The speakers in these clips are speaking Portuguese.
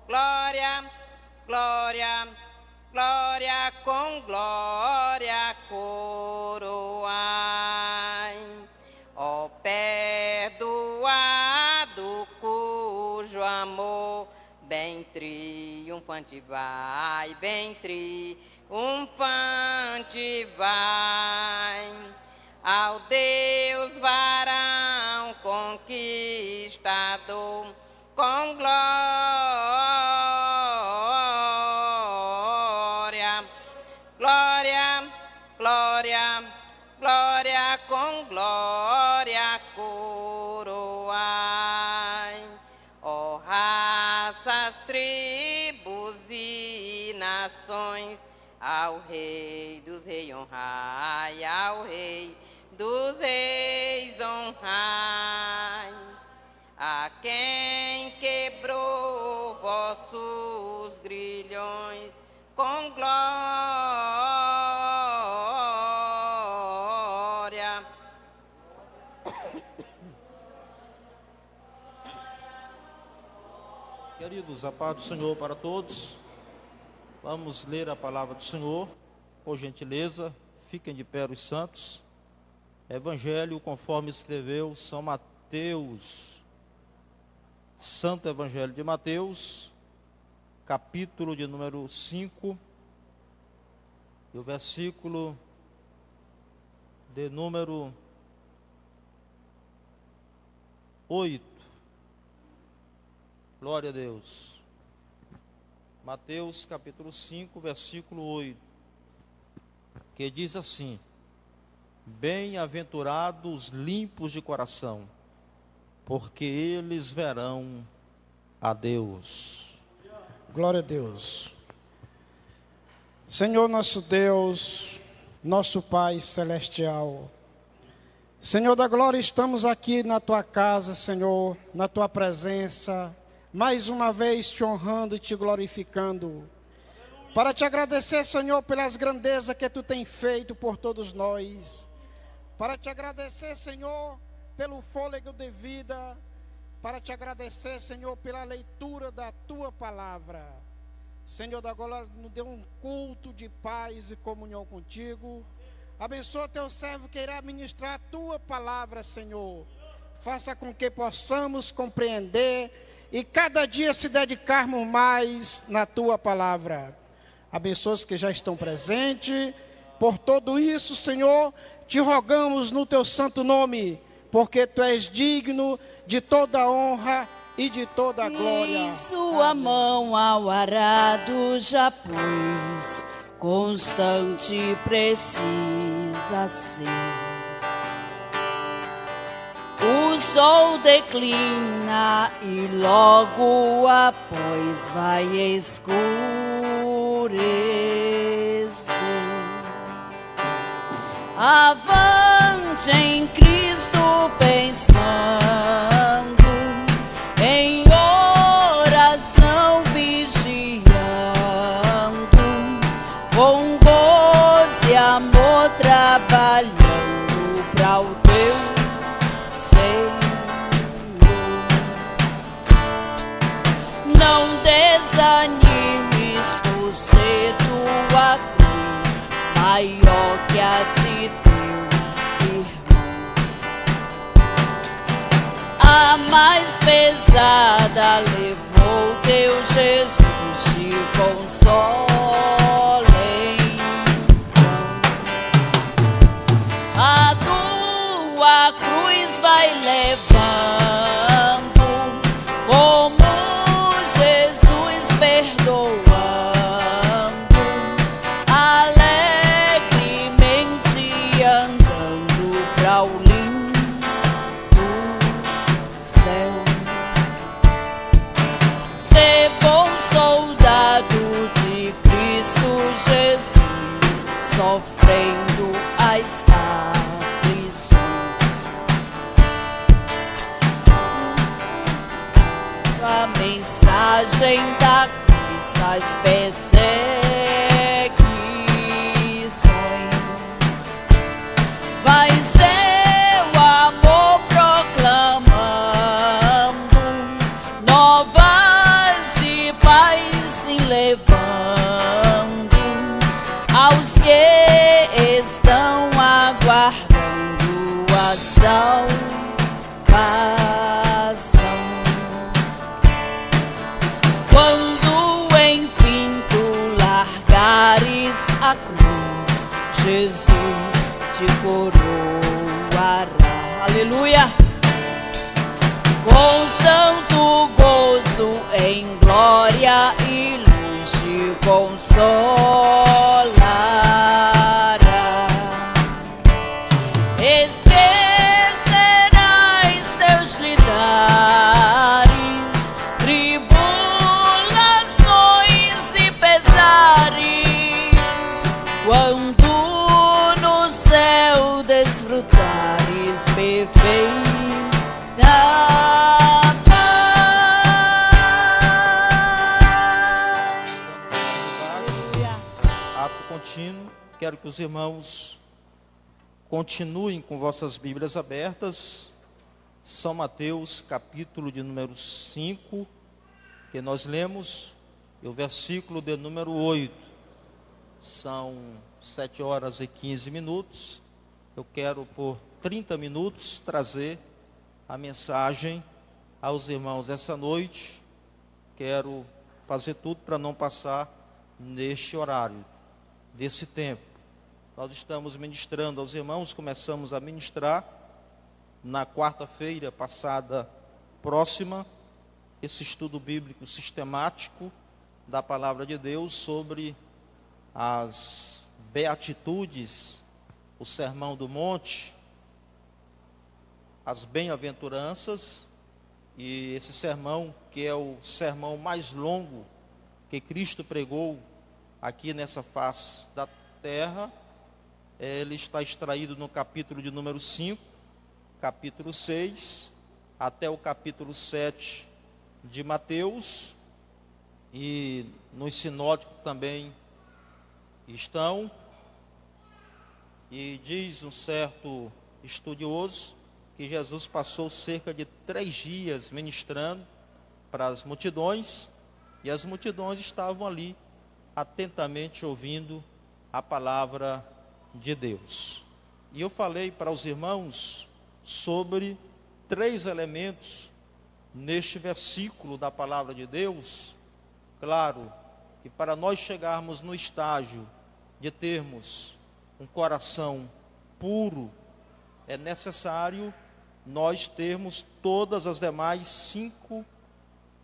glória, glória, glória com glória coroai. Ó perdoado cujo amor bem triunfante vai, bem triunfante vai. Ao Deus varão conquistador, com glória, glória, glória, glória com glória coroai. Ó raças, tribos e nações, ao Rei dos Reis honrai, ao Rei dos Reis honrai. A quem quebrou vossos grilhões com glória. Queridos, a paz do Senhor para todos. Vamos ler a palavra do Senhor. Por gentileza, fiquem de pé os santos. Evangelho conforme escreveu São Mateus. Santo Evangelho de Mateus, capítulo de número 5, e o versículo de número 8. Glória a Deus. Mateus capítulo 5, versículo 8, que diz assim: Bem-aventurados limpos de coração, porque eles verão a Deus. Glória a Deus. Senhor nosso Deus, nosso Pai celestial, Senhor da glória, estamos aqui na Tua casa, Senhor, na Tua presença, mais uma vez te honrando e te glorificando, para te agradecer, Senhor, pelas grandezas que Tu tem feito por todos nós, para te agradecer, Senhor, pelo fôlego de vida, para te agradecer, Senhor, pela leitura da Tua palavra. Senhor da glória, nos dê um culto de paz e comunhão contigo. Abençoa Teu servo que irá ministrar a Tua palavra, Senhor. Faça com que possamos compreender e cada dia se dedicarmos mais na Tua palavra. Abençoa os que já estão presentes. Por tudo isso, Senhor, te rogamos no Teu santo nome, porque Tu és digno de toda honra e de toda glória. Em sua mão ao arado já pôs, constante precisa ser. O sol declina e logo após vai escurecer. Avante em Cristo pensando, em oração vigiando, com gozo e amor trabalhando para o teu Senhor. Não desanimes por ser tua cruz maior que a de teu irmão. A mais pesada levou teu Jesus, te consola então. A tua cruz vai levando, como Jesus perdoando, alegremente andando pra o lindo céu. Ser bom soldado de Cristo Jesus, sofrendo as aflições. A mensagem da cruz das perseguições vai seu amor proclamando, novas de paz a cruz, Jesus te coroará. Aleluia! Com santo gozo em glória e luz te consolará. Quero que os irmãos continuem com vossas Bíblias abertas. São Mateus, capítulo de número 5, que nós lemos, e o versículo de número 8. São 7 horas e 15 minutos. Eu quero, por 30 minutos, trazer a mensagem aos irmãos essa noite. Quero fazer tudo para não passar neste horário, desse tempo. Nós estamos ministrando aos irmãos, começamos a ministrar na quarta-feira passada próxima, esse estudo bíblico sistemático da palavra de Deus sobre as beatitudes, o sermão do monte, as bem-aventuranças, e esse sermão, que é o sermão mais longo que Cristo pregou aqui nessa face da terra, ele está extraído no capítulo de número 5, capítulo 6, até o capítulo 7 de Mateus, e no sinótico também estão, e diz um certo estudioso que Jesus passou cerca de 3 dias ministrando para as multidões, e as multidões estavam ali atentamente ouvindo a palavra de Deus. E eu falei para os irmãos sobre 3 elementos neste versículo da palavra de Deus. Claro que para nós chegarmos no estágio de termos um coração puro, é necessário nós termos todas as demais 5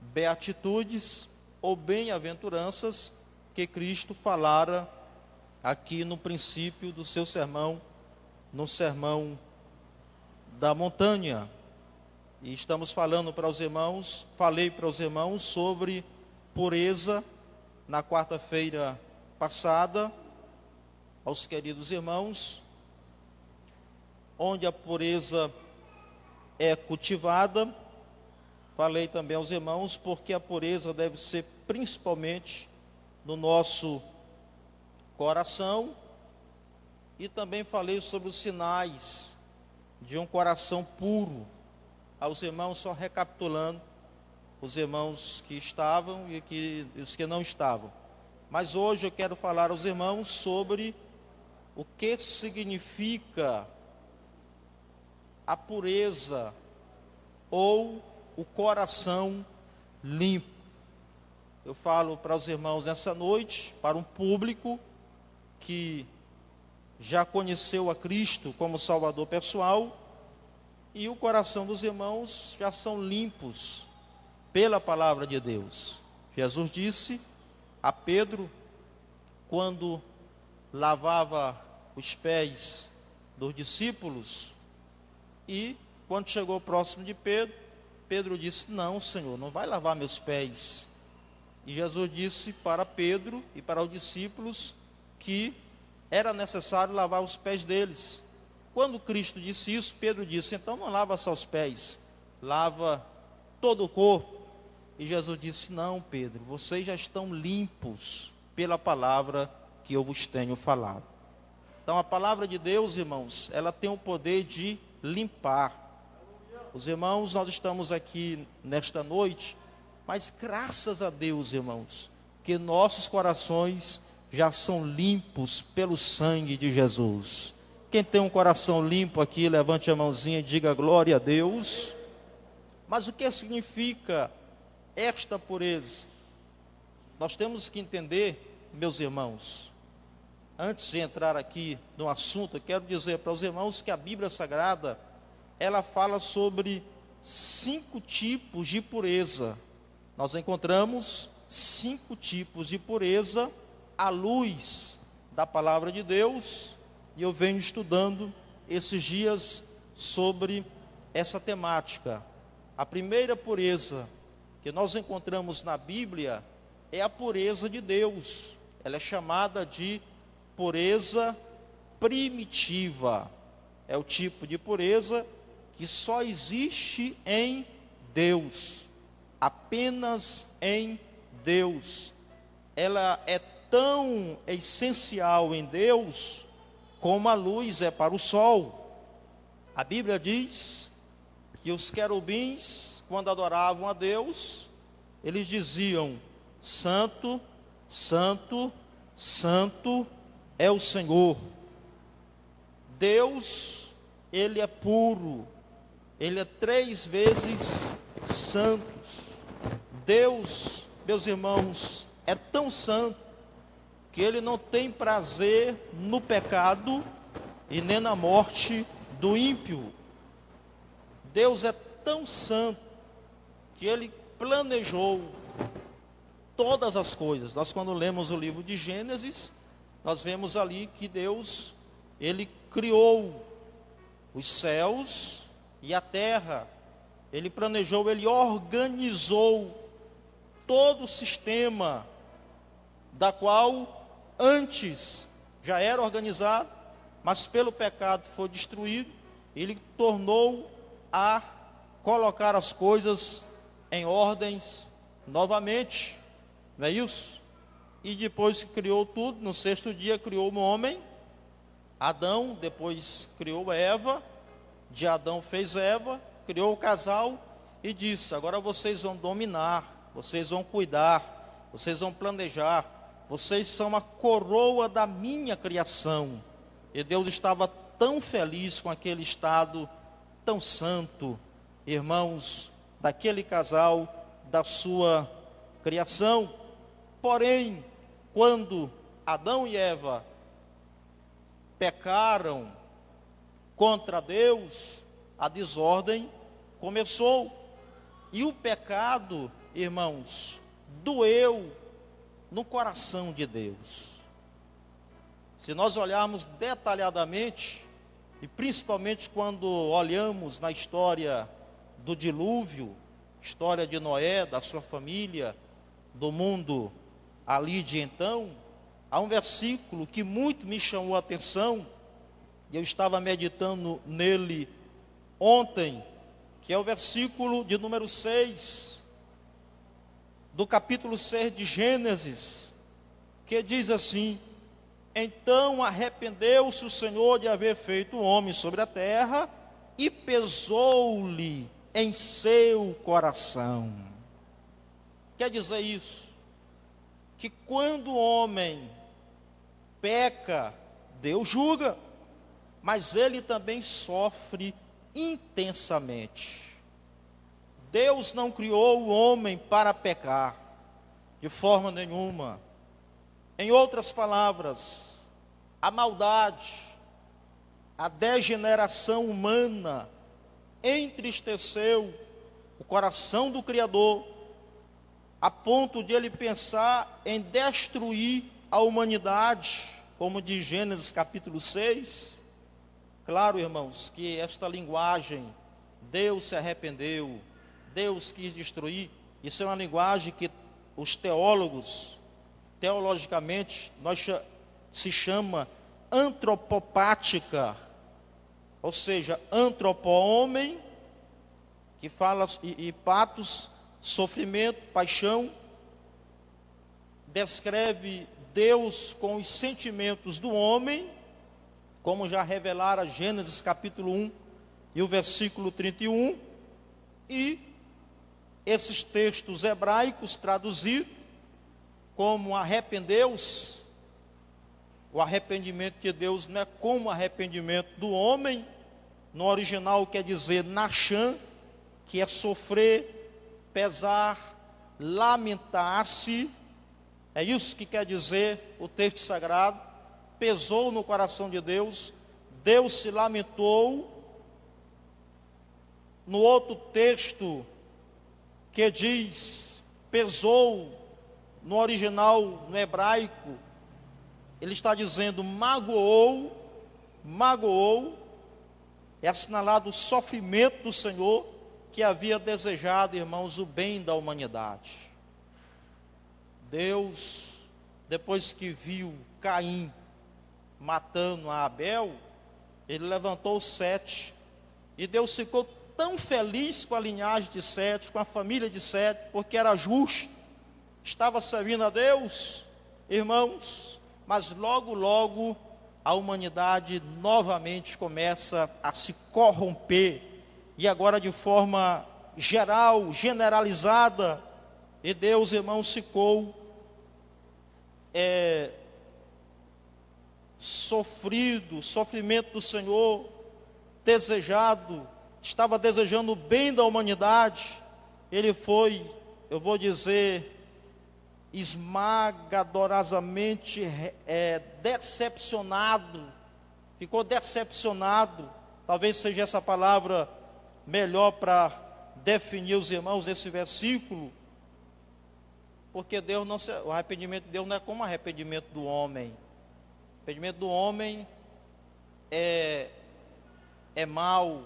beatitudes ou bem-aventuranças que Cristo falara aqui no princípio do seu sermão, no sermão da montanha. E estamos falando para os irmãos, falei para os irmãos sobre pureza na quarta-feira passada, aos queridos irmãos, onde a pureza é cultivada. Falei também aos irmãos porque a pureza deve ser principalmente no nosso coração, e também falei sobre os sinais de um coração puro aos irmãos, só recapitulando os irmãos que estavam e os que não estavam. Mas hoje eu quero falar aos irmãos sobre o que significa a pureza ou o coração limpo. Eu falo para os irmãos nessa noite, para um público que já conheceu a Cristo como Salvador pessoal, e o coração dos irmãos já são limpos pela palavra de Deus. Jesus disse a Pedro, quando lavava os pés dos discípulos, e quando chegou próximo de Pedro, Pedro disse: não, Senhor, não vai lavar meus pés. E Jesus disse para Pedro e para os discípulos que era necessário lavar os pés deles. Quando Cristo disse isso, Pedro disse: então não lava só os pés, lava todo o corpo. E Jesus disse: não, Pedro, vocês já estão limpos pela palavra que eu vos tenho falado. Então a palavra de Deus, irmãos, ela tem o poder de limpar. Os irmãos, nós estamos aqui nesta noite, mas graças a Deus, irmãos, que nossos corações já são limpos pelo sangue de Jesus. Quem tem um coração limpo aqui, levante a mãozinha e diga glória a Deus. Mas o que significa esta pureza? Nós temos que entender, meus irmãos, antes de entrar aqui no assunto, eu quero dizer para os irmãos que a Bíblia Sagrada, ela fala sobre 5 tipos de pureza. Nós encontramos 5 tipos de pureza à luz da palavra de Deus, e eu venho estudando esses dias sobre essa temática. A primeira pureza que nós encontramos na Bíblia é a pureza de Deus. Ela é chamada de pureza primitiva. É o tipo de pureza que só existe em Deus, apenas em Deus. Ela é tão essencial em Deus como a luz é para o sol. A Bíblia diz que os querubins, quando adoravam a Deus, eles diziam: Santo, Santo, Santo é o Senhor. Deus, Ele é puro, Ele é 3 vezes santo. Deus, meus irmãos, é tão santo que Ele não tem prazer no pecado e nem na morte do ímpio. Deus é tão santo que Ele planejou todas as coisas. Nós, quando lemos o livro de Gênesis, nós vemos ali que Deus, Ele criou os céus e a terra. Ele planejou, Ele organizou todo o sistema, da qual antes já era organizado, mas pelo pecado foi destruído. Ele tornou a colocar as coisas em ordens novamente, não é isso? E depois que criou tudo, no 6º dia criou o homem, Adão, depois criou Eva, de Adão fez Eva, criou o casal e disse: agora vocês vão dominar, vocês vão cuidar, vocês vão planejar, vocês são a coroa da minha criação. E Deus estava tão feliz com aquele estado tão santo, irmãos, daquele casal, da sua criação. Porém, quando Adão e Eva pecaram contra Deus, a desordem começou. E o pecado, irmãos, doeu no coração de Deus. Se nós olharmos detalhadamente, e principalmente quando olhamos na história do dilúvio, história de Noé, da sua família, do mundo ali de então, há um versículo que muito me chamou a atenção, e eu estava meditando nele ontem, que é o versículo de número 6, do capítulo 6 de Gênesis, que diz assim: então arrependeu-se o Senhor de haver feito o homem sobre a terra, e pesou-lhe em seu coração. Quer dizer isso? Que quando o homem peca, Deus julga, mas ele também sofre intensamente. Deus não criou o homem para pecar, de forma nenhuma. Em outras palavras, a maldade, a degeneração humana entristeceu o coração do Criador, a ponto de ele pensar em destruir a humanidade, como diz Gênesis capítulo 6. Claro, irmãos, que esta linguagem, Deus se arrependeu, Deus quis destruir, isso é uma linguagem que os teólogos, teologicamente, se chama antropopática, ou seja, antropo-homem, que fala, e patos, sofrimento, paixão, descreve Deus com os sentimentos do homem, como já revelara Gênesis capítulo 1 e o versículo 31, e esses textos hebraicos traduzidos como arrependeu-se. O arrependimento de Deus não é como o arrependimento do homem. No original quer dizer nachan, que é sofrer, pesar, lamentar-se. É isso que quer dizer o texto sagrado. pesou no coração de Deus, Deus se lamentou. No outro texto que diz, pesou, no original, no hebraico, ele está dizendo magoou, é assinalado o sofrimento do Senhor, que havia desejado, irmãos, o bem da humanidade. Deus, depois que viu Caim matando a Abel, ele levantou Sete, e Deus ficou tão feliz com a linhagem de Sete, com a família de Sete, porque era justo, estava servindo a Deus, irmãos, mas logo a humanidade novamente começa a se corromper, e agora de forma geral, generalizada, e Deus, irmãos, ficou sofrimento do Senhor, estava desejando o bem da humanidade, ele foi, eu vou dizer, esmagadorosamente decepcionado, ficou decepcionado, talvez seja essa palavra melhor para definir os irmãos esse versículo, porque o arrependimento de Deus não é como o arrependimento do homem. O arrependimento do homem é mau,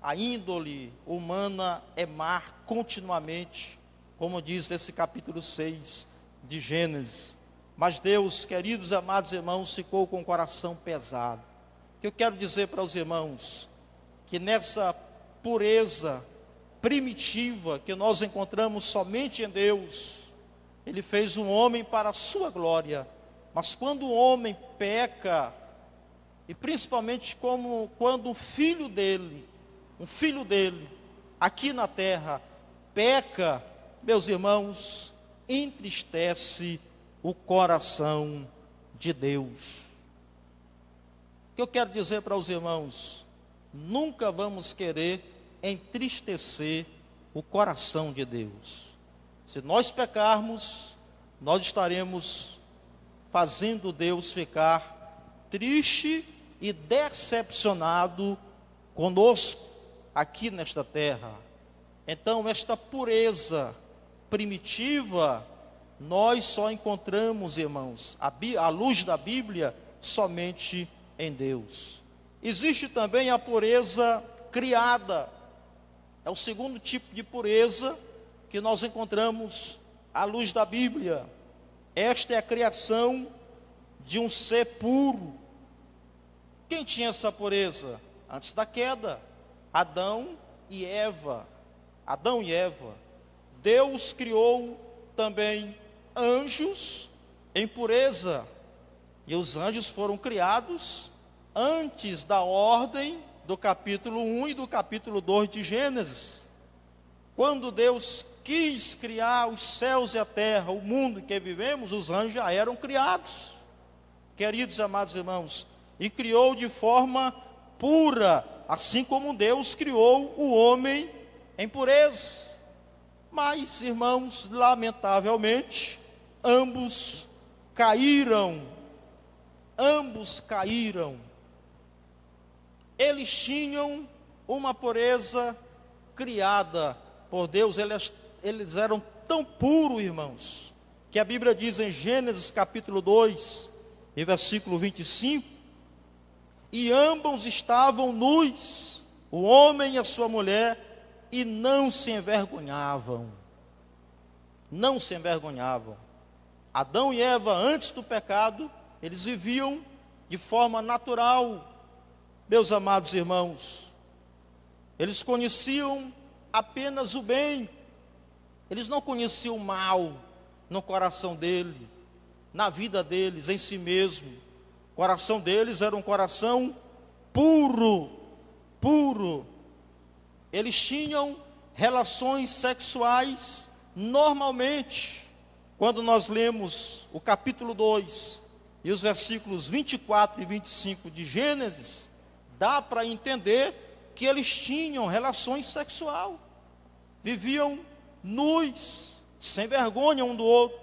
a índole humana é má continuamente, como diz esse capítulo 6 de Gênesis. Mas Deus, queridos amados irmãos, ficou com o coração pesado. O que eu quero dizer para os irmãos, que nessa pureza primitiva que nós encontramos somente em Deus, Ele fez um homem para a sua glória, mas quando o homem peca, e principalmente quando um filho dele, aqui na terra, peca, meus irmãos, entristece o coração de Deus. O que eu quero dizer para os irmãos, nunca vamos querer entristecer o coração de Deus. Se nós pecarmos, nós estaremos fazendo Deus ficar triste e decepcionado conosco aqui nesta terra. Então, esta pureza primitiva, nós só encontramos, irmãos, à luz da Bíblia, somente em Deus. Existe também a pureza criada, é o segundo tipo de pureza que nós encontramos à luz da Bíblia. Esta é a criação de um ser puro. Quem tinha essa pureza? Antes da queda, Adão e Eva. Deus criou também anjos em pureza, e os anjos foram criados antes da ordem do capítulo 1 e do capítulo 2 de Gênesis. Quando Deus quis criar os céus e a terra, o mundo em que vivemos, os anjos já eram criados, queridos amados irmãos, e criou de forma pura, assim como Deus criou o homem em pureza. Mas, irmãos, lamentavelmente, ambos caíram. Eles tinham uma pureza criada por Deus, eles eram tão puros, irmãos, que a Bíblia diz em Gênesis capítulo 2, e versículo 25, e ambos estavam nus, o homem e a sua mulher, e não se envergonhavam. Adão e Eva, antes do pecado, eles viviam de forma natural. Meus amados irmãos, eles conheciam apenas o bem, eles não conheciam o mal no coração dele, na vida deles, em si mesmo. O coração deles era um coração puro. Eles tinham relações sexuais normalmente. Quando nós lemos o capítulo 2 e os versículos 24 e 25 de Gênesis, dá para entender que eles tinham relações sexuais, viviam nus, sem vergonha um do outro.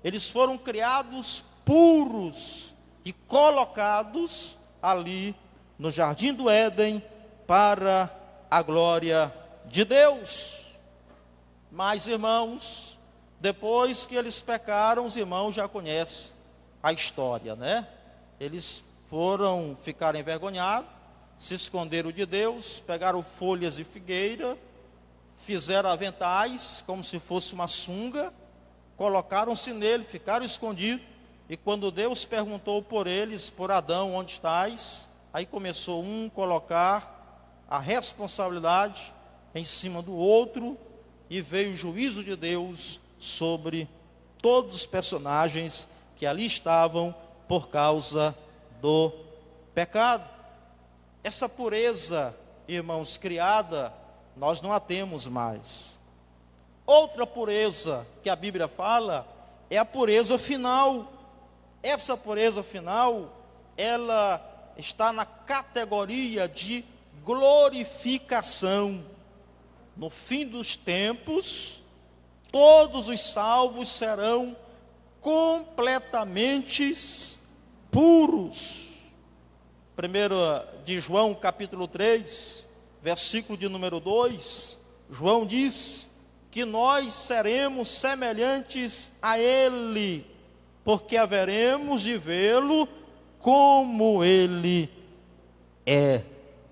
Eles foram criados puros, e colocados ali no jardim do Éden para a glória de Deus. Mas, irmãos, depois que eles pecaram, os irmãos já conhecem a história, né? Eles foram ficar envergonhados, se esconderam de Deus, pegaram folhas de figueira, fizeram aventais, como se fosse uma sunga, colocaram-se nele, ficaram escondidos, e quando Deus perguntou por eles, por Adão, onde estás? Aí começou um colocar a responsabilidade em cima do outro, e veio o juízo de Deus sobre todos os personagens que ali estavam por causa do pecado. Essa pureza, irmãos, criada, nós não a temos mais. Outra pureza que a Bíblia fala é a pureza final. Essa pureza final, ela está na categoria de glorificação. No fim dos tempos, todos os salvos serão completamente puros. 1 de João, capítulo 3, versículo de número 2, João diz que nós seremos semelhantes a Ele, porque haveremos de vê-lo como Ele é.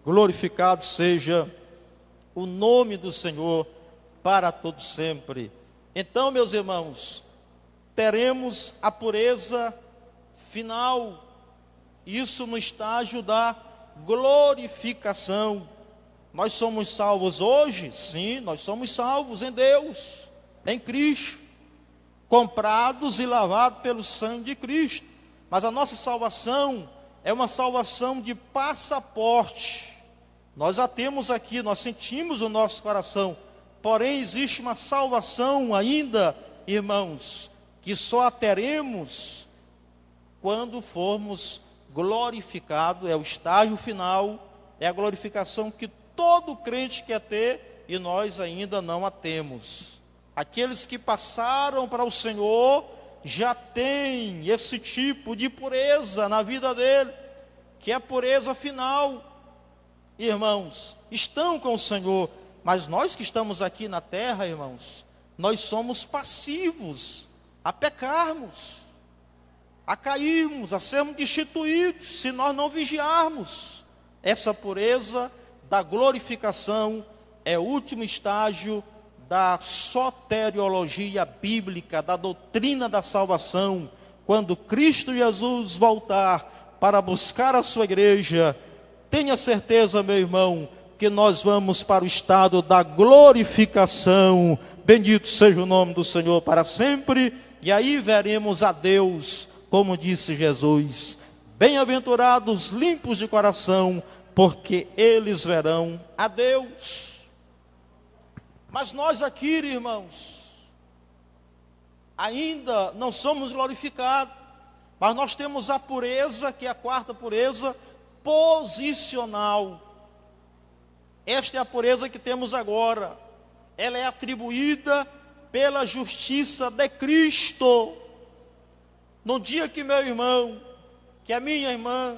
Glorificado seja o nome do Senhor para todo sempre. Então, meus irmãos, teremos a pureza final, isso no estágio da glorificação. Nós somos salvos hoje? Sim, nós somos salvos em Deus, em Cristo, comprados e lavados pelo sangue de Cristo. Mas a nossa salvação é uma salvação de passaporte. Nós a temos aqui, nós sentimos o nosso coração, porém existe uma salvação ainda, irmãos, que só a teremos quando formos glorificados. É o estágio final, é a glorificação que todo crente quer ter e nós ainda não a temos. Aqueles que passaram para o Senhor já têm esse tipo de pureza na vida dele, que é a pureza final. Irmãos, estão com o Senhor, mas nós que estamos aqui na terra, irmãos, nós somos passivos a pecarmos, a cairmos, a sermos destituídos, se nós não vigiarmos. Essa pureza da glorificação é o último estágio da soteriologia bíblica, da doutrina da salvação. Quando Cristo Jesus voltar para buscar a sua igreja, tenha certeza, meu irmão, que nós vamos para o estado da glorificação. Bendito seja o nome do Senhor para sempre. E aí veremos a Deus, como disse Jesus: bem-aventurados limpos de coração, porque eles verão a Deus. Mas nós aqui, irmãos, ainda não somos glorificados, mas nós temos a pureza, que é a quarta pureza, posicional. Esta é a pureza que temos agora. Ela é atribuída pela justiça de Cristo. No dia que meu irmão, que a minha irmã,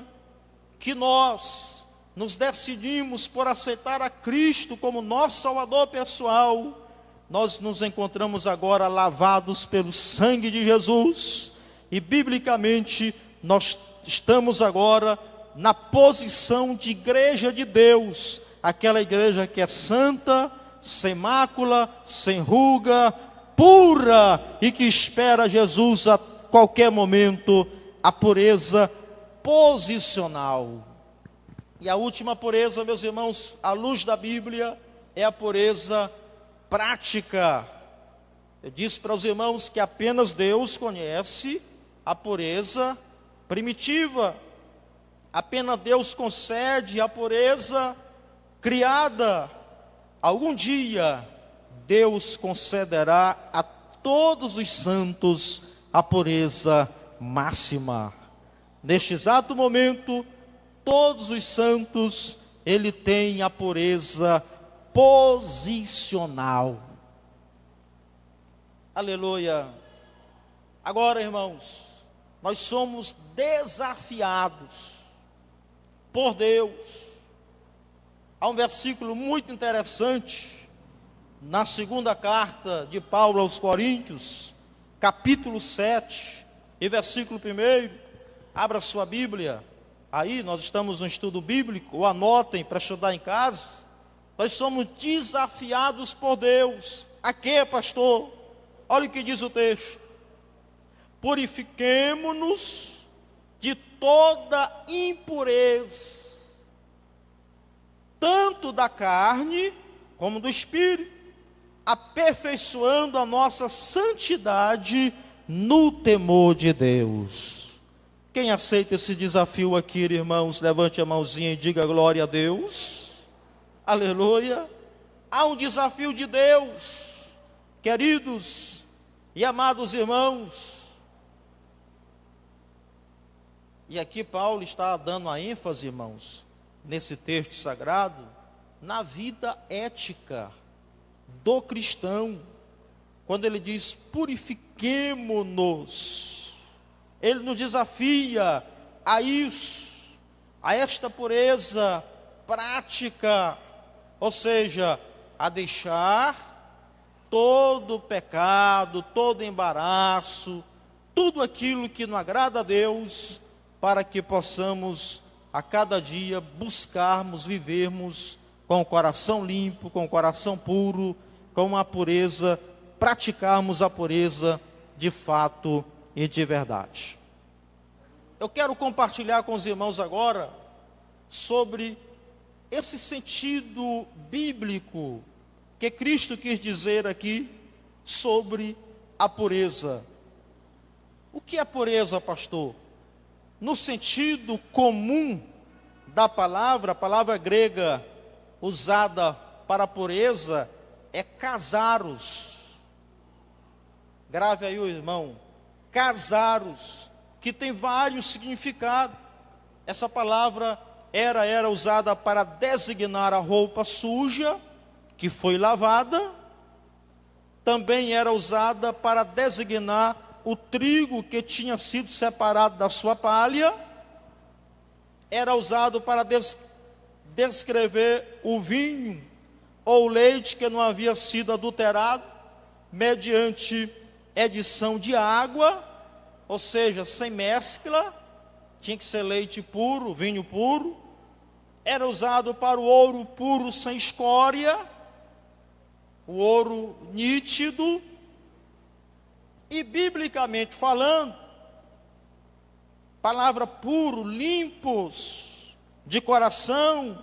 que nós nos decidimos por aceitar a Cristo como nosso Salvador pessoal, nós nos encontramos agora lavados pelo sangue de Jesus, e biblicamente nós estamos agora na posição de igreja de Deus, aquela igreja que é santa, sem mácula, sem ruga, pura, e que espera Jesus a qualquer momento, a pureza posicional. E a última pureza, meus irmãos, à luz da Bíblia, é a pureza prática. Eu disse para os irmãos que apenas Deus conhece a pureza primitiva. Apenas Deus concede a pureza criada. Algum dia, Deus concederá a todos os santos a pureza máxima. Neste exato momento, todos os santos, ele tem a pureza posicional. Aleluia. Agora, irmãos, nós somos desafiados por Deus. Há um versículo muito interessante na segunda carta de Paulo aos Coríntios, capítulo 7, e versículo 1. Abra sua Bíblia, aí nós estamos no estudo bíblico, ou anotem para estudar em casa. Nós somos desafiados por Deus. A quê, pastor? Olha o que diz o texto: purifiquemo-nos de toda impureza, tanto da carne como do espírito, aperfeiçoando a nossa santidade no temor de Deus. Quem aceita esse desafio aqui, irmãos, levante a mãozinha e diga glória a Deus. Aleluia. Há um desafio de Deus, queridos e amados irmãos. E aqui Paulo está dando a ênfase, irmãos, nesse texto sagrado, na vida ética do cristão. Quando ele diz purifiquemo-nos, ele nos desafia a isso, a esta pureza prática, ou seja, a deixar todo pecado, todo embaraço, tudo aquilo que não agrada a Deus, para que possamos a cada dia buscarmos, vivermos com o coração limpo, com o coração puro, com a pureza, praticarmos a pureza de fato e de verdade. Eu quero compartilhar com os irmãos agora sobre esse sentido bíblico que Cristo quis dizer aqui sobre a pureza. O que é pureza, pastor? No sentido comum da palavra, a palavra grega usada para pureza é casaros. Grave aí o irmão, casaros, que tem vários significados. Essa palavra era usada para designar a roupa suja que foi lavada. Também era usada para designar o trigo que tinha sido separado da sua palha. Era usado para descrever o vinho ou o leite que não havia sido adulterado mediante edição de água, ou seja, sem mescla. Tinha que ser leite puro, vinho puro. Era usado para o ouro puro sem escória, o ouro nítido. E biblicamente falando, palavra puro, limpos de coração,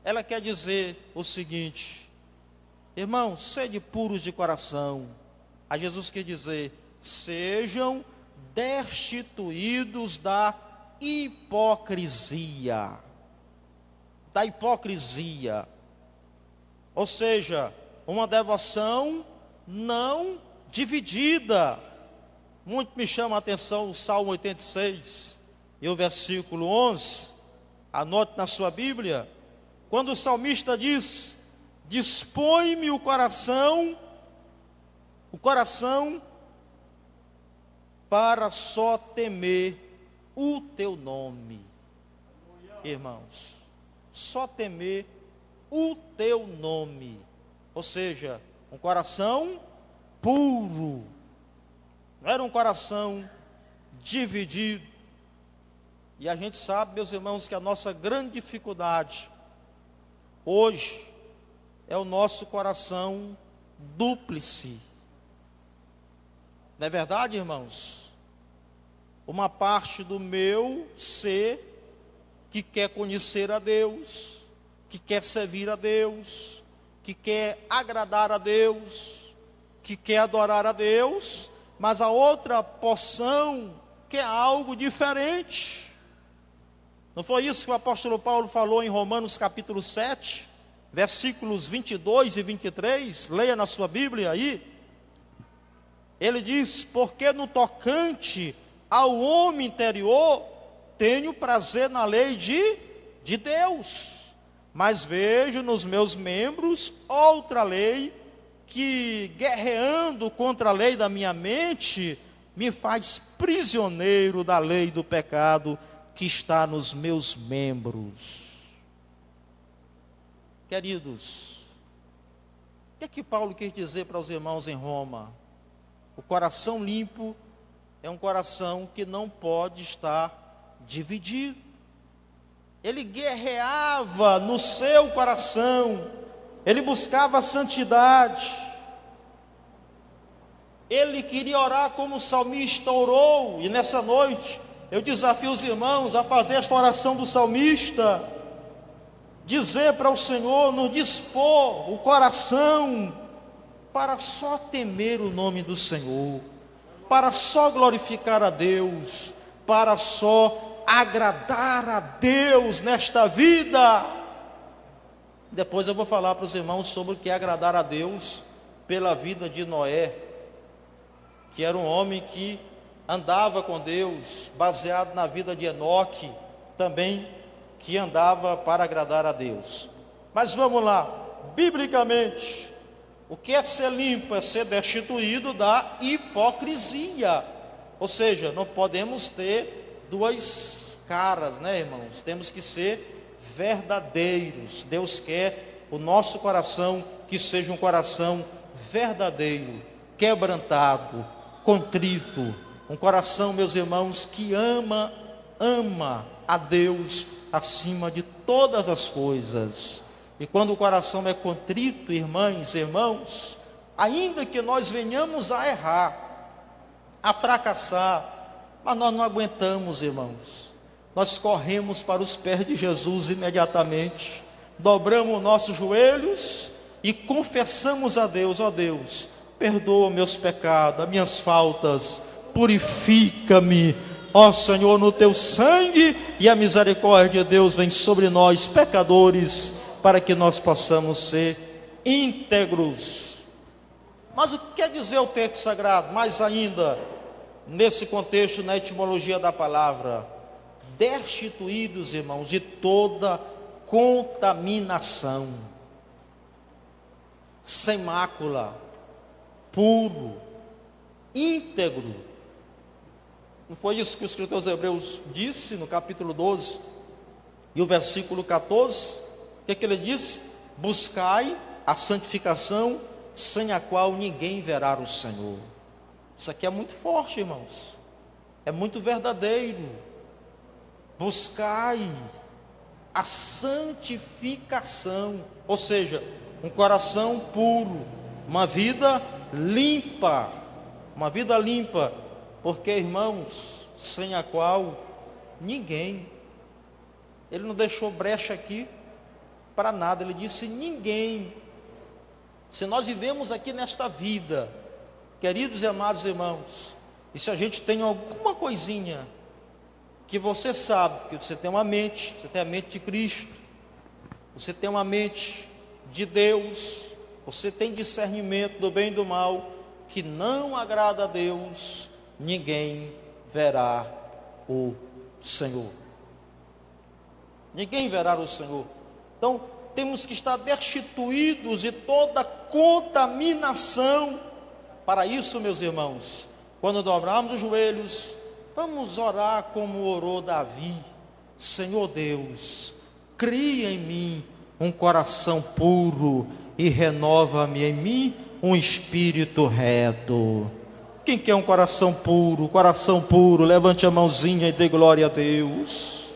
ela quer dizer o seguinte: irmãos, sede puros de coração. A Jesus quer dizer: sejam destituídos da hipocrisia. Da hipocrisia. Ou seja, uma devoção não dividida. Muito me chama a atenção o Salmo 86 e o versículo 11. Anote na sua Bíblia, quando o salmista diz: dispõe-me o coração para só temer o teu nome. Irmãos, só temer o teu nome. Ou seja, um coração puro. Não era um coração dividido. E a gente sabe, meus irmãos, que a nossa grande dificuldade hoje é o nosso coração dúplice. Não é verdade, irmãos? Uma parte do meu ser que quer conhecer a Deus, que quer servir a Deus, que quer agradar a Deus, que quer adorar a Deus, mas a outra porção quer algo diferente. Não foi isso que o apóstolo Paulo falou em Romanos capítulo 7, versículos 22 e 23? Leia na sua Bíblia aí. Ele diz: porque no tocante ao homem interior, tenho prazer na lei de Deus, mas vejo nos meus membros outra lei, que guerreando contra a lei da minha mente, me faz prisioneiro da lei do pecado que está nos meus membros. Queridos, o que é que Paulo quer dizer para os irmãos em Roma? O coração limpo é um coração que não pode estar dividido. Ele guerreava no seu coração, ele buscava a santidade, ele queria orar como o salmista orou, e nessa noite eu desafio os irmãos a fazer esta oração do salmista, dizer para o Senhor, nos dispor o coração para só temer o nome do Senhor, para só glorificar a Deus, para só agradar a Deus nesta vida. Depois eu vou falar para os irmãos sobre o que é agradar a Deus pela vida de Noé, que era um homem que andava com Deus, baseado na vida de Enoque, também que andava para agradar a Deus. Mas vamos lá, biblicamente, o que é ser limpo? É ser destituído da hipocrisia. Ou seja, não podemos ter duas caras, né, irmãos? Temos que ser verdadeiros. Deus quer o nosso coração que seja um coração verdadeiro, quebrantado, contrito, um coração, meus irmãos, que ama a Deus acima de todas as coisas. E quando o coração é contrito, irmãs e irmãos, ainda que nós venhamos a errar, a fracassar, mas nós não aguentamos, irmãos. Nós corremos para os pés de Jesus imediatamente, dobramos nossos joelhos e confessamos a Deus: ó Deus, perdoa meus pecados, as minhas faltas, purifica-me, ó Senhor, no teu sangue, e a misericórdia de Deus vem sobre nós, pecadores, para que nós possamos ser íntegros. Mas o que quer dizer o texto sagrado? Mais ainda, nesse contexto, na etimologia da palavra, destituídos, irmãos, de toda contaminação, sem mácula, puro, íntegro. Não foi isso que o escritor aos Hebreus disse no capítulo 12 e o versículo 14? O que ele disse? Buscai a santificação, sem a qual ninguém verá o Senhor. Isso aqui é muito forte, irmãos, é muito verdadeiro. Buscai a santificação, ou seja, um coração puro, uma vida limpa, porque, irmãos, sem a qual ninguém, ele não deixou brecha aqui para nada, ele disse ninguém. Se nós vivemos aqui nesta vida, queridos e amados irmãos, e se a gente tem alguma coisinha que você sabe, que você tem uma mente, você tem a mente de Cristo, você tem uma mente de Deus, você tem discernimento do bem e do mal, que não agrada a Deus, ninguém verá o Senhor. Ninguém verá o Senhor. Então, temos que estar destituídos de toda contaminação. Para isso, meus irmãos, quando dobrarmos os joelhos, vamos orar como orou Davi: Senhor Deus, cria em mim um coração puro e renova-me em mim um espírito reto. Quem quer um coração puro? Coração puro, levante a mãozinha e dê glória a Deus.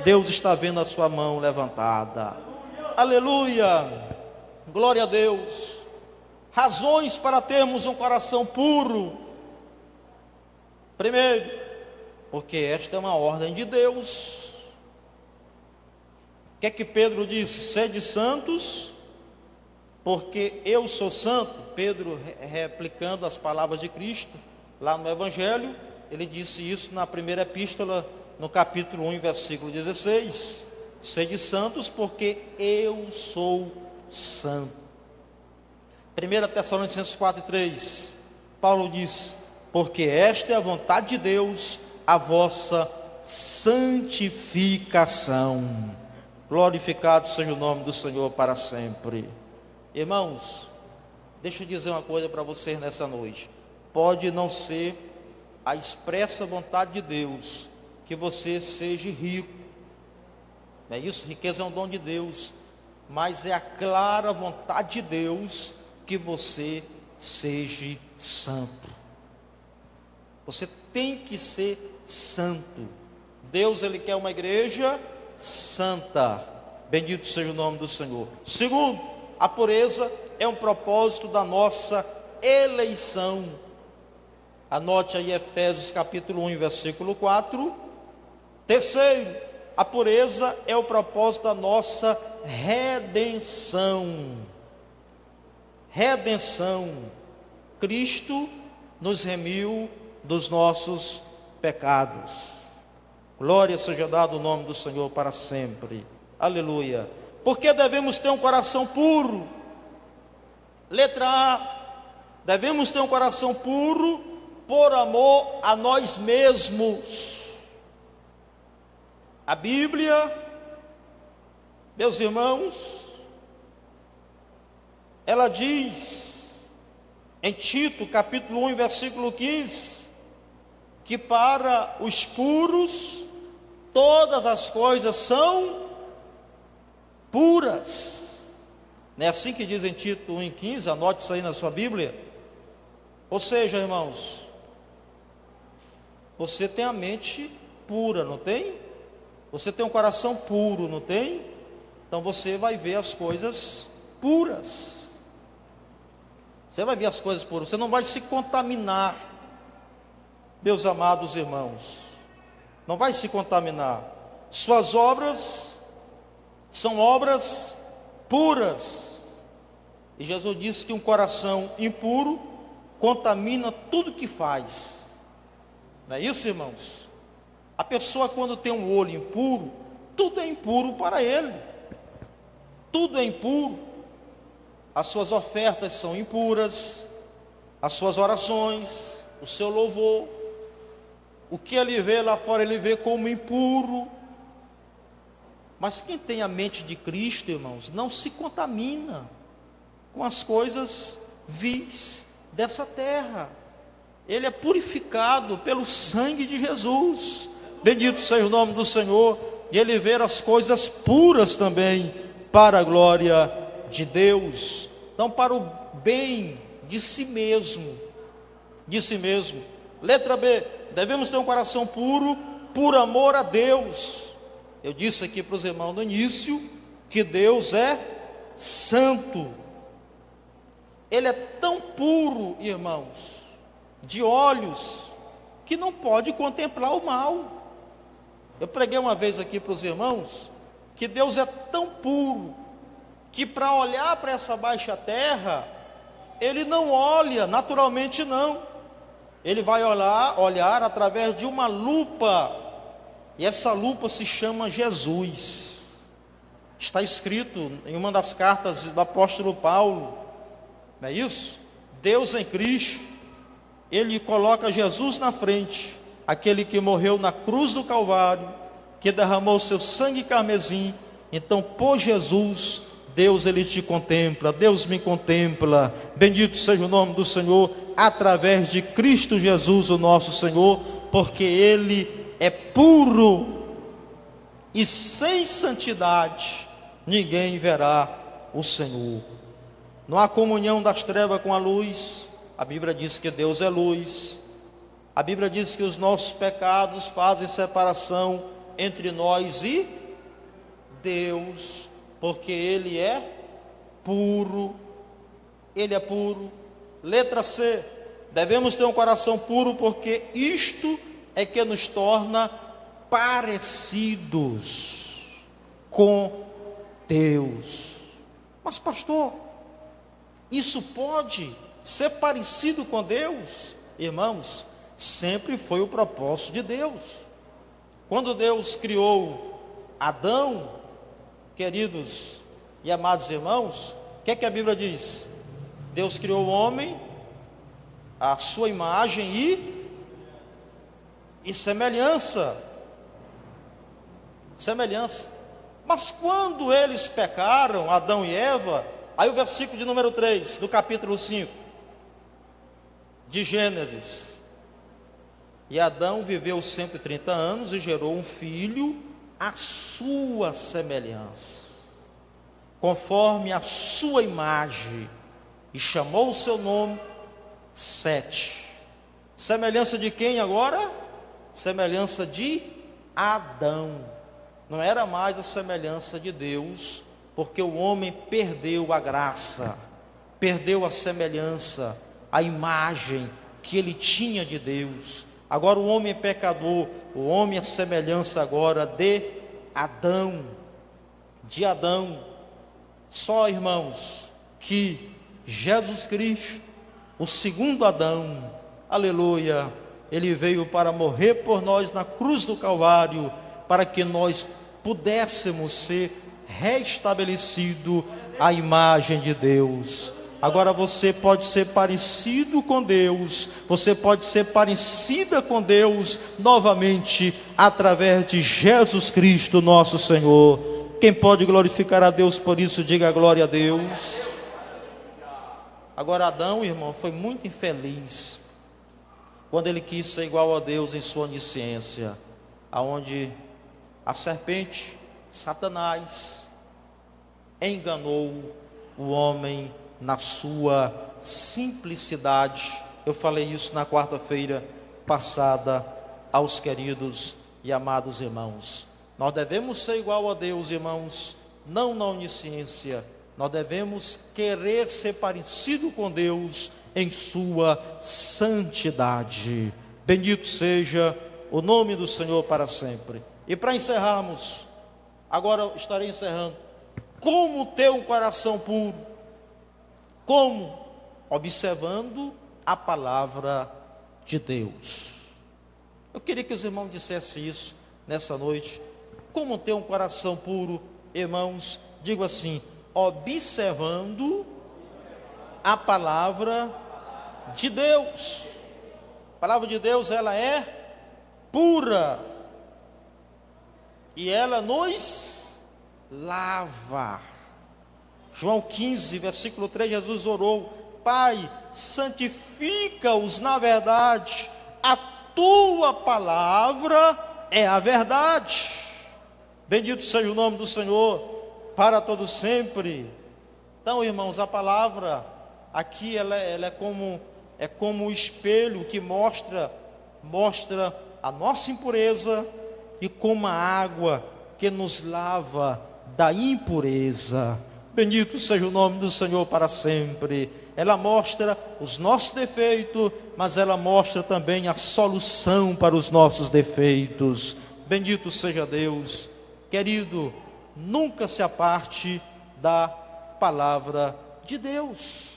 Deus está vendo a sua mão levantada. Aleluia, glória a Deus. Razões para termos um coração puro. Primeiro, porque esta é uma ordem de Deus. O que é que Pedro disse? Sede santos, porque eu sou santo. Pedro, replicando as palavras de Cristo lá no Evangelho, ele disse isso na primeira epístola, no capítulo 1, versículo 16: sede santos, porque eu sou santo. 1 Tessalonicenses 4:3, Paulo diz: porque esta é a vontade de Deus, a vossa santificação. Glorificado seja o nome do Senhor para sempre. Irmãos, deixa eu dizer uma coisa para vocês nessa noite. Pode não ser a expressa vontade de Deus que você seja rico. Não é isso? Riqueza é um dom de Deus, mas é a clara vontade de Deus que você seja santo. Você tem que ser santo. Deus, Ele quer uma igreja santa. Bendito seja o nome do Senhor. Segundo, a pureza é um propósito da nossa eleição. Anote aí Efésios capítulo 1, versículo 4. Terceiro, a pureza é o propósito da nossa redenção. Redenção. Cristo nos remiu dos nossos pecados. Glória seja dado o nome do Senhor para sempre. Aleluia. Porque devemos ter um coração puro. Letra A. Devemos ter um coração puro por amor a nós mesmos. A Bíblia, meus irmãos, ela diz em Tito, capítulo 1, versículo 15, que para os puros todas as coisas são puras. Não é assim que diz em Tito 1,15? Anote isso aí na sua Bíblia. Ou seja, irmãos, você tem a mente pura, não tem? Você tem um coração puro, não tem? Então você vai ver as coisas puras. Você vai ver as coisas puras. Você não vai se contaminar, meus amados irmãos. Não vai se contaminar. Suas obras são obras puras. E Jesus disse que um coração impuro contamina tudo que faz. Não é isso, irmãos? A pessoa, quando tem um olho impuro, tudo é impuro para ele. Tudo é impuro. As suas ofertas são impuras, as suas orações, o seu louvor. O que ele vê lá fora, ele vê como impuro. Mas quem tem a mente de Cristo, irmãos, não se contamina com as coisas vis dessa terra. Ele é purificado pelo sangue de Jesus. Bendito seja o nome do Senhor. E ele vê as coisas puras também, para a glória de Deus. Então, para o bem de si mesmo. De si mesmo. Letra B. Devemos ter um coração puro por amor a Deus. Eu disse aqui para os irmãos no início que Deus é santo. Ele é tão puro, irmãos, de olhos, que não pode contemplar o mal. Eu preguei uma vez aqui para os irmãos que Deus é tão puro que para olhar para essa baixa terra, Ele não olha naturalmente, não. Ele vai olhar através de uma lupa, e essa lupa se chama Jesus. Está escrito em uma das cartas do apóstolo Paulo, não é isso? Deus em Cristo, Ele coloca Jesus na frente, aquele que morreu na cruz do Calvário, que derramou seu sangue carmesim. Então, por Jesus, Deus, Ele te contempla, Deus me contempla. Bendito seja o nome do Senhor, através de Cristo Jesus, o nosso Senhor, porque Ele é puro, e sem santidade ninguém verá o Senhor. Não há comunhão das trevas com a luz. A Bíblia diz que Deus é luz. A Bíblia diz que os nossos pecados fazem separação entre nós e Deus, porque Ele é puro. Ele é puro. Letra C. Devemos ter um coração puro, porque isto é que nos torna parecidos com Deus. Mas pastor, isso pode ser parecido com Deus? Irmãos, sempre foi o propósito de Deus. Quando Deus criou Adão, queridos e amados irmãos, o que é que a Bíblia diz? Deus criou o homem à sua imagem e semelhança. Mas quando eles pecaram, Adão e Eva, aí o versículo de número 3, do capítulo 5 de Gênesis, E Adão viveu 130 anos e gerou um filho à sua semelhança, conforme a sua imagem, e chamou o seu nome Sete. Semelhança de quem agora? Semelhança de Adão. Não era mais a semelhança de Deus, porque o homem perdeu a graça, perdeu a semelhança, a imagem que ele tinha de Deus. Agora o homem é pecador, o homem é a semelhança agora de Adão. Só, irmãos, que Jesus Cristo, o segundo Adão, aleluia, ele veio para morrer por nós na cruz do Calvário, para que nós pudéssemos ser restabelecidos à imagem de Deus. Agora você pode ser parecido com Deus, você pode ser parecida com Deus novamente através de Jesus Cristo, nosso Senhor. Quem pode glorificar a Deus por isso, diga glória a Deus. Agora Adão, irmão, foi muito infeliz quando ele quis ser igual a Deus em sua onisciência, aonde a serpente, Satanás, enganou o homem na sua simplicidade. Eu falei isso na quarta-feira passada aos queridos e amados irmãos. Nós devemos ser igual a Deus, irmãos, não na onisciência. Nós devemos querer ser parecido com Deus em sua santidade. Bendito seja o nome do Senhor para sempre. E para encerrarmos, agora estarei encerrando. Como ter um coração puro? Como? Observando a palavra de Deus. Eu queria que os irmãos dissessem isso nessa noite. Como ter um coração puro, irmãos? Digo assim: observando a palavra de Deus. A palavra de Deus, ela é pura e ela nos lava. João 15, versículo 3, Jesus orou: Pai, santifica-os na verdade, a tua palavra é a verdade. Bendito seja o nome do Senhor para todo sempre. Então, irmãos, a palavra aqui ela é como o espelho que mostra a nossa impureza, e como a água que nos lava da impureza. Bendito seja o nome do Senhor para sempre. Ela mostra os nossos defeitos, mas ela mostra também a solução para os nossos defeitos. Bendito seja Deus. Querido, nunca se aparte da palavra de Deus.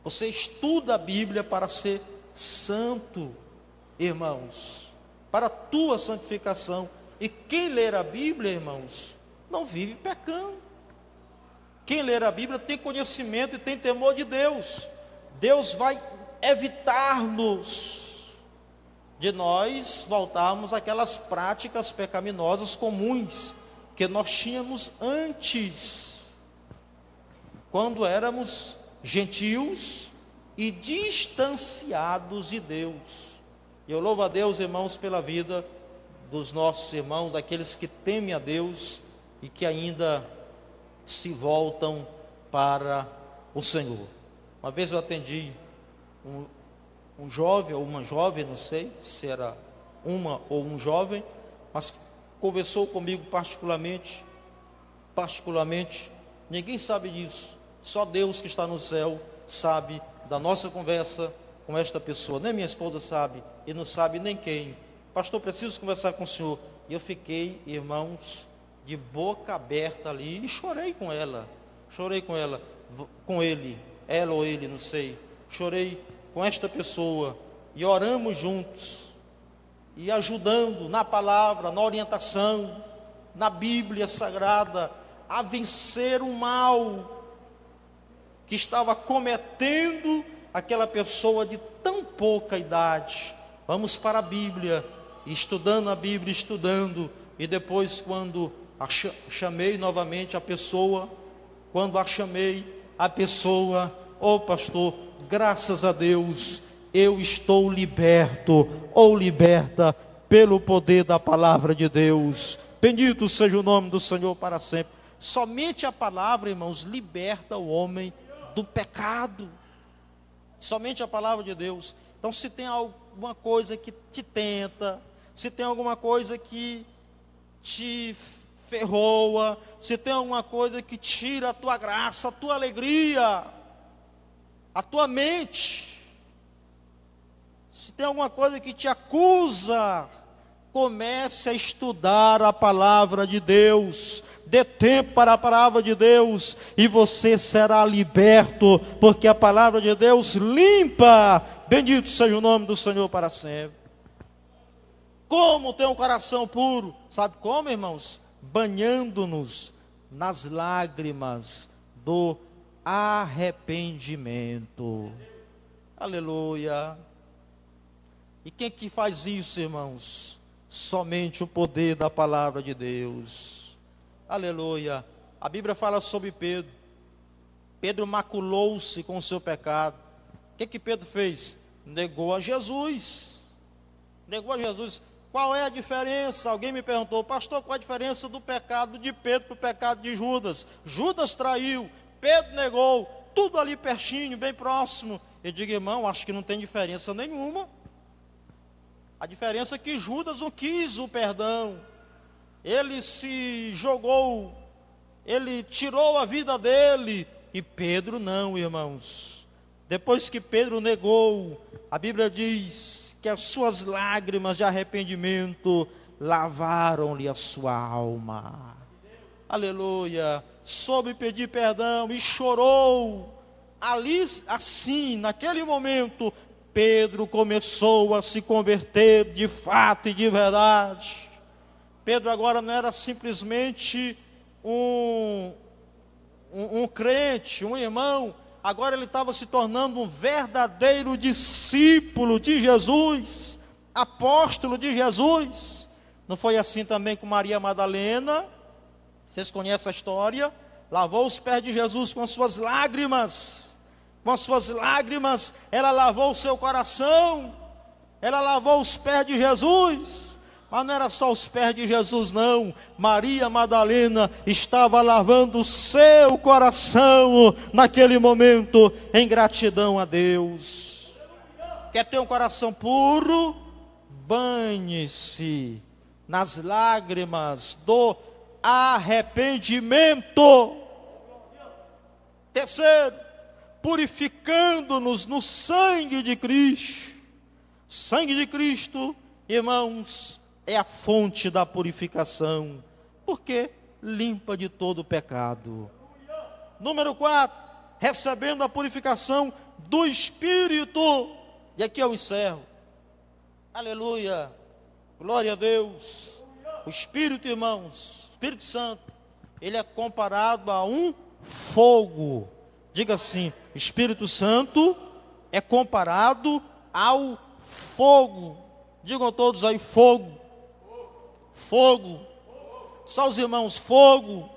Você estuda a Bíblia para ser santo, irmãos, para a tua santificação. E quem ler a Bíblia, irmãos, não vive pecando. Quem ler a Bíblia tem conhecimento e tem temor de Deus. Deus vai evitar-nos de nós voltarmos àquelas práticas pecaminosas comuns que nós tínhamos antes, quando éramos gentios e distanciados de Deus. E eu louvo a Deus, irmãos, pela vida dos nossos irmãos, daqueles que temem a Deus e que ainda se voltam para o Senhor. Uma vez eu atendi um jovem ou uma jovem, não sei se era uma ou um jovem, mas conversou comigo particularmente, ninguém sabe disso, só Deus que está no céu sabe da nossa conversa com esta pessoa, nem minha esposa sabe, e não sabe nem quem. Pastor, preciso conversar com o senhor. E eu fiquei, irmãos, de boca aberta ali, e chorei com ele, ela ou ele, não sei, chorei com esta pessoa, e oramos juntos, e ajudando na palavra, na orientação, na Bíblia Sagrada, a vencer o mal que estava cometendo aquela pessoa de tão pouca idade. Vamos para a Bíblia, estudando a Bíblia, e depois quando chamei novamente a pessoa, oh pastor, graças a Deus, eu estou liberto ou liberta pelo poder da palavra de Deus. Bendito seja o nome do Senhor para sempre. Somente a palavra, irmãos, liberta o homem do pecado. Somente a palavra de Deus. Então, se tem alguma coisa que te tenta, se tem alguma coisa que te ferroa, se tem alguma coisa que tira a tua graça, a tua alegria, a tua mente, se tem alguma coisa que te acusa, comece a estudar a palavra de Deus. Dê tempo para a palavra de Deus e você será liberto, porque a palavra de Deus limpa. Bendito seja o nome do Senhor para sempre. Como ter um coração puro? Sabe como, irmãos? Banhando-nos nas lágrimas do arrependimento. Aleluia. E quem que faz isso, irmãos? Somente o poder da palavra de Deus. Aleluia. A Bíblia fala sobre Pedro. Pedro maculou-se com o seu pecado. O que Pedro fez? Negou a Jesus. Negou a Jesus. Qual é a diferença? Alguém me perguntou, pastor, qual a diferença do pecado de Pedro para o pecado de Judas? Judas traiu, Pedro negou, tudo ali pertinho, bem próximo. Eu digo, irmão, acho que não tem diferença nenhuma. A diferença é que Judas não quis o perdão. Ele se jogou, ele tirou a vida dele, e Pedro não, irmãos. Depois que Pedro negou, a Bíblia diz que as suas lágrimas de arrependimento lavaram-lhe a sua alma. Aleluia. Soube pedir perdão e chorou. Ali, assim, naquele momento, Pedro começou a se converter de fato e de verdade. Pedro agora não era simplesmente um crente, um irmão. Agora ele estava se tornando um verdadeiro discípulo de Jesus, apóstolo de Jesus. Não foi assim também com Maria Madalena? Vocês conhecem a história? Lavou os pés de Jesus com as suas lágrimas. Com as suas lágrimas, ela lavou o seu coração. Ela lavou os pés de Jesus. Mas não era só os pés de Jesus, não. Maria Madalena estava lavando o seu coração naquele momento, em gratidão a Deus. Quer ter um coração puro? Banhe-se nas lágrimas do arrependimento. Terceiro, purificando-nos no sangue de Cristo. Sangue de Cristo, irmãos, é a fonte da purificação, porque limpa de todo o pecado. Número 4, recebendo a purificação do Espírito. E aqui eu encerro. Aleluia, glória a Deus. O Espírito, irmãos, Espírito Santo, ele é comparado a um fogo. Diga assim, Espírito Santo é comparado ao fogo. Digam todos aí, fogo. Fogo. Só os irmãos, fogo.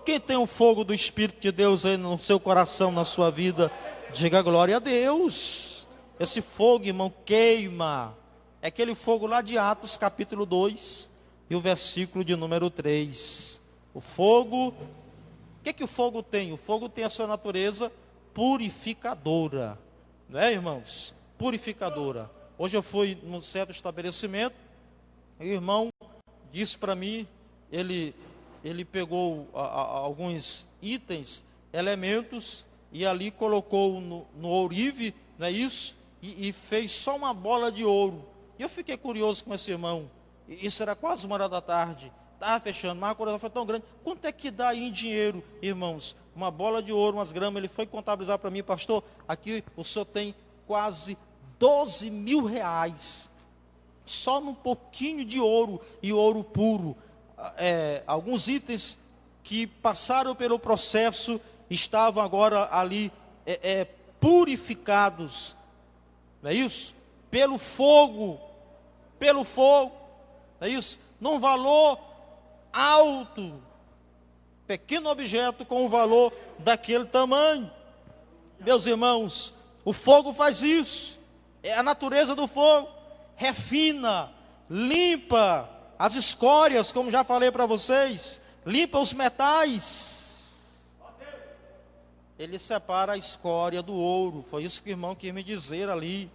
Quem tem o fogo do Espírito de Deus aí no seu coração, na sua vida, diga glória a Deus. Esse fogo, irmão, queima. É aquele fogo lá de Atos capítulo 2 e o versículo de número 3. O fogo, o que o fogo tem? O fogo tem a sua natureza purificadora. Não é, irmãos? Purificadora. Hoje eu fui num certo estabelecimento, e o irmão disse para mim, ele pegou alguns itens, elementos, e ali colocou no ourive, não é isso? E fez só uma bola de ouro. E eu fiquei curioso com esse irmão. Isso era quase 1h da tarde. Estava fechando, mas a curiosidade foi tão grande. Quanto é que dá aí em dinheiro, irmãos? Uma bola de ouro, umas gramas. Ele foi contabilizar para mim, pastor, aqui o senhor tem quase 12 mil reais. Só num pouquinho de ouro, e ouro puro. Alguns itens que passaram pelo processo estavam agora ali purificados. Não é isso? Pelo fogo. Pelo fogo. Não é isso? Num valor alto. Pequeno objeto com um valor daquele tamanho. Meus irmãos, o fogo faz isso. É a natureza do fogo. Refina, limpa as escórias, como já falei para vocês. Limpa os metais. Ele separa a escória do ouro. Foi isso que o irmão quis me dizer ali.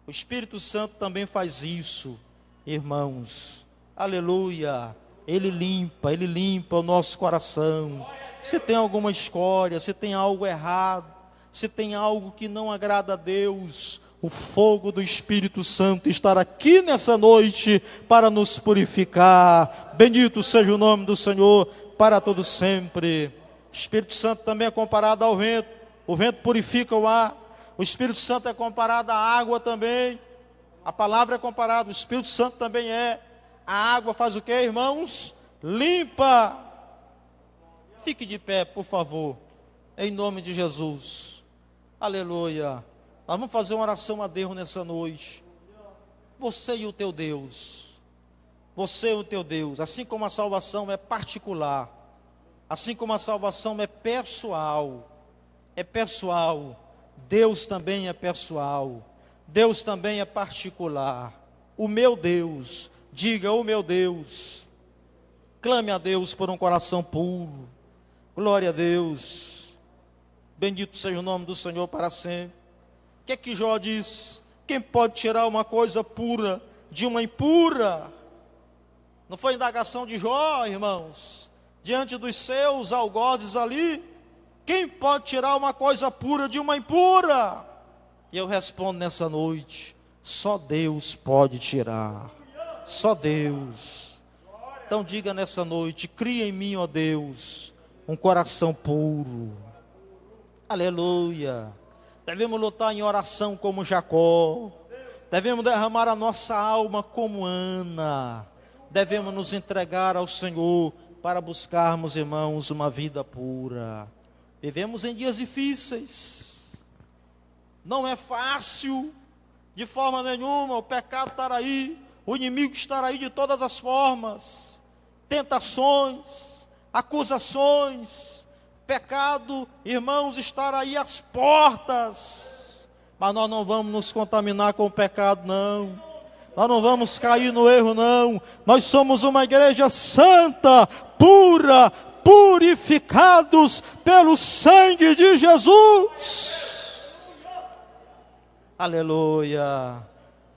O Espírito Santo também faz isso, irmãos. Aleluia. Ele limpa o nosso coração. Se tem alguma escória, se tem algo errado, se tem algo que não agrada a Deus, o fogo do Espírito Santo estará aqui nessa noite para nos purificar. Bendito seja o nome do Senhor para todo sempre. O Espírito Santo também é comparado ao vento. O vento purifica o ar. O Espírito Santo é comparado à água também. A palavra é comparada, o Espírito Santo também é. A água faz o que, irmãos? Limpa. Fique de pé, por favor, em nome de Jesus. Aleluia. Nós vamos fazer uma oração a Deus nessa noite. Você e o teu Deus. Você e o teu Deus. Assim como a salvação é particular, assim como a salvação é pessoal. É pessoal. Deus também é pessoal. Deus também é particular. O meu Deus. Diga, o meu Deus. Clame a Deus por um coração puro. Glória a Deus. Bendito seja o nome do Senhor para sempre. O que é que Jó diz? Quem pode tirar uma coisa pura de uma impura? Não foi indagação de Jó, irmãos? Diante dos seus algozes ali, quem pode tirar uma coisa pura de uma impura? E eu respondo nessa noite, só Deus pode tirar. Só Deus. Então diga nessa noite, cria em mim, ó Deus, um coração puro. Aleluia. Devemos lutar em oração como Jacó. Devemos derramar a nossa alma como Ana. Devemos nos entregar ao Senhor para buscarmos, irmãos, uma vida pura. Vivemos em dias difíceis. Não é fácil, de forma nenhuma. O pecado estará aí, o inimigo estará aí de todas as formas. Tentações, acusações. Pecado, irmãos, estará aí às portas. Mas nós não vamos nos contaminar com o pecado, não. Nós não vamos cair no erro, não. Nós somos uma igreja santa, pura, purificados pelo sangue de Jesus. Aleluia.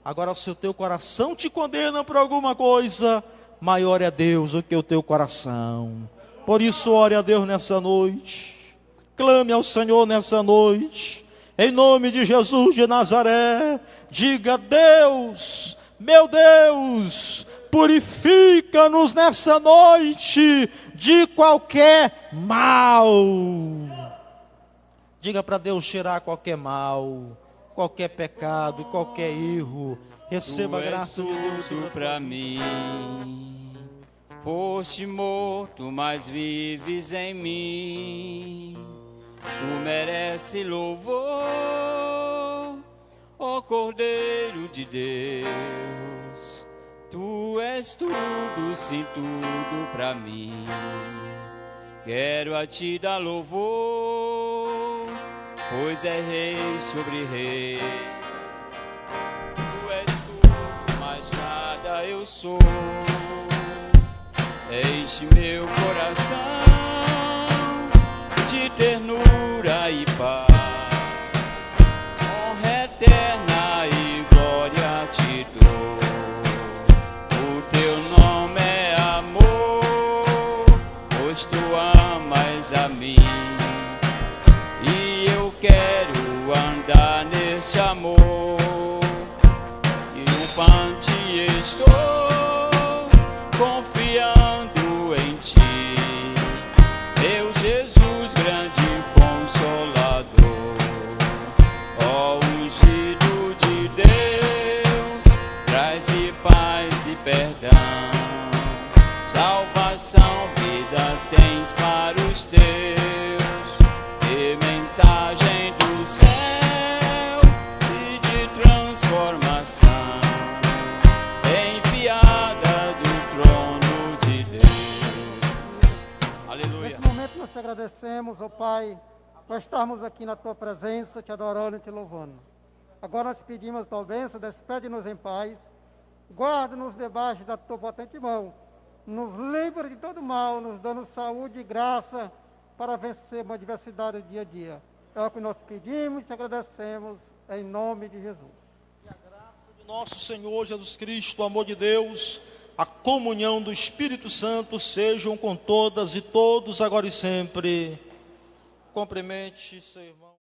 Agora, se o teu coração te condena por alguma coisa, maior é Deus do que o teu coração. Por isso, ore a Deus nessa noite. Clame ao Senhor nessa noite. Em nome de Jesus de Nazaré. Diga, Deus, meu Deus, purifica-nos nessa noite de qualquer mal. Diga para Deus tirar qualquer mal, qualquer pecado, qualquer erro. Receba a graça de Deus tudo para mim. Foste morto, mas vives em mim. Tu mereces louvor, ó Cordeiro de Deus. Tu és tudo, sim, tudo para mim. Quero a ti dar louvor, pois é rei sobre rei. Tu és tudo, mas nada eu sou. Enche meu coração de ternura e paz. Honra eterna e glória te dou. O teu nome é amor, pois tu amas a mim. E eu quero andar neste amor. Triunfante estou, confiando em ti, meu Jesus, grande consolador, ó ungido de Deus, traz-me paz e perdão, salvação, vida tens para os teus, e mensagem do céu e de transformação, enviada do trono de Deus. Aleluia. Nesse momento nós te agradecemos, ó Pai, por estarmos aqui na Tua presença, te adorando e te louvando. Agora nós pedimos a tua bênção, despede-nos em paz, guarda-nos debaixo da tua potente mão, nos livra de todo mal, nos dando saúde e graça para vencer uma adversidade do dia a dia. É o que nós pedimos e te agradecemos, em nome de Jesus. Que a graça de nosso Senhor Jesus Cristo, o amor de Deus, a comunhão do Espírito Santo sejam com todas e todos, agora e sempre. Cumprimente seu irmão.